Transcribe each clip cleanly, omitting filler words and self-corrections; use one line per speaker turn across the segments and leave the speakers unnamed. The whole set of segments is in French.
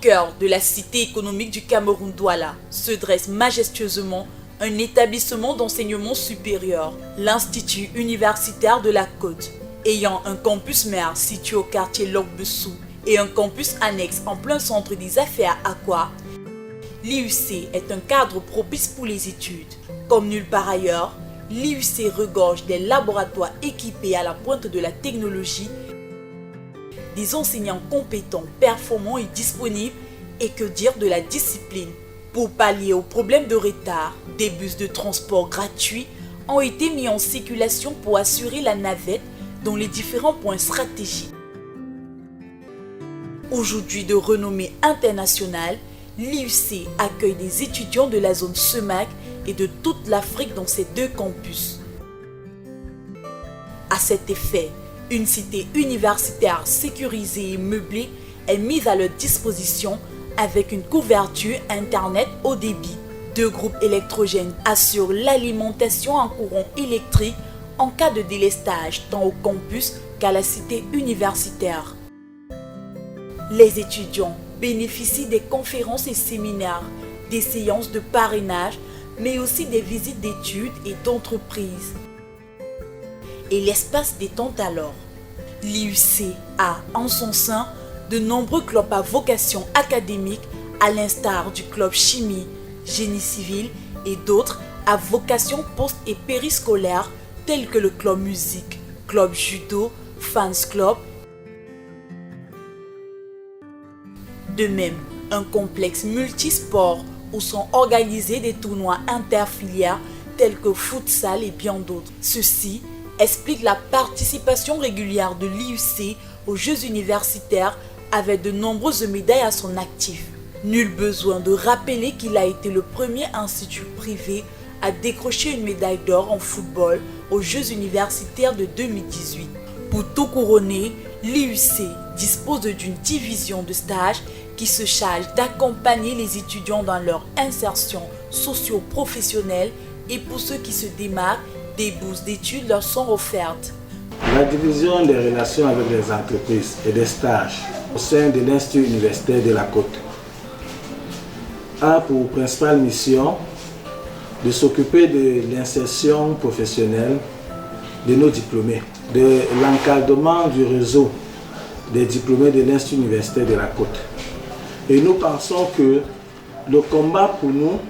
cœur de la cité économique du Cameroun Douala se dresse majestueusement un établissement d'enseignement supérieur, l'Institut universitaire de la Côte. Ayant un campus mère situé au quartier Lok-Bessou et un campus annexe en plein centre des affaires Aqua, l'IUC est un cadre propice pour les études. Comme nulle part ailleurs, l'IUC regorge des laboratoires équipés à la pointe de la technologie, des enseignants compétents, performants et disponibles, et que dire de la discipline. Pour pallier aux problèmes de retard, des bus de transport gratuits ont été mis en circulation pour assurer la navette dans les différents points stratégiques. Aujourd'hui de renommée internationale, l'IUC accueille des étudiants de la zone SEMAC et de toute l'Afrique dans ses 2 campus. À cet effet, une cité universitaire sécurisée et meublée est mise à leur disposition avec une couverture Internet haut débit. 2 groupes électrogènes assurent l'alimentation en courant électrique en cas de délestage tant au campus qu'à la cité universitaire. Les étudiants bénéficient des conférences et séminaires, des séances de parrainage, mais aussi des visites d'études et d'entreprises. Et l'espace détente alors. L'IUC a en son sein de nombreux clubs à vocation académique, à l'instar du club chimie, génie civil et d'autres à vocation post- et périscolaire tels que le club musique, club judo, fans club. De même, un complexe multisport où sont organisés des tournois interfilières tels que futsal et bien d'autres. Ceci explique la participation régulière de l'IUC aux Jeux universitaires avec de nombreuses médailles à son actif. Nul besoin de rappeler qu'il a été le premier institut privé à décrocher une médaille d'or en football aux Jeux universitaires de 2018. Pour tout couronner, l'IUC dispose d'une division de stage qui se charge d'accompagner les étudiants dans leur insertion socio-professionnelle et pour ceux qui se démarquent, des bourses d'études leur sont offertes.
La division des relations avec les entreprises et des stages au sein de l'Institut universitaire de la Côte a pour principale mission de s'occuper de l'insertion professionnelle de nos diplômés, de l'encadrement du réseau des diplômés de l'Institut universitaire de la Côte. Et nous pensons que le combat pour nous,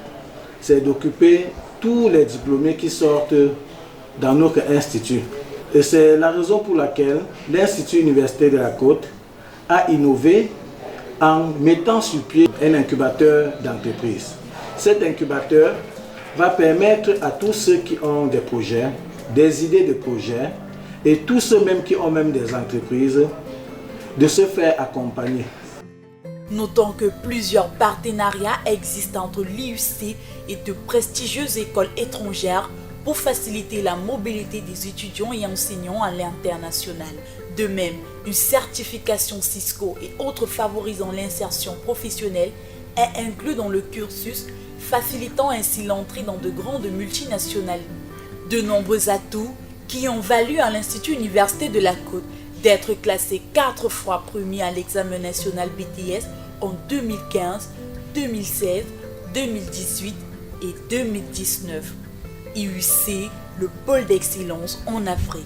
c'est d'occuper tous les diplômés qui sortent dans notre institut. Et c'est la raison pour laquelle l'Institut universitaire de la Côte a innové en mettant sur pied un incubateur d'entreprise. Cet incubateur va permettre à tous ceux qui ont des projets, des idées de projets, et tous ceux même qui ont même des entreprises, de se faire accompagner.
Notons que plusieurs partenariats existent entre l'IUC et de prestigieuses écoles étrangères pour faciliter la mobilité des étudiants et enseignants à l'international. De même, une certification Cisco et autres favorisant l'insertion professionnelle est inclus dans le cursus, facilitant ainsi l'entrée dans de grandes multinationales. De nombreux atouts qui ont valu à l'Institut universitaire de la Côte d'être classé 4 fois premier à l'examen national BTS en 2015, 2016, 2018 et 2019. IUC, le pôle d'excellence en Afrique.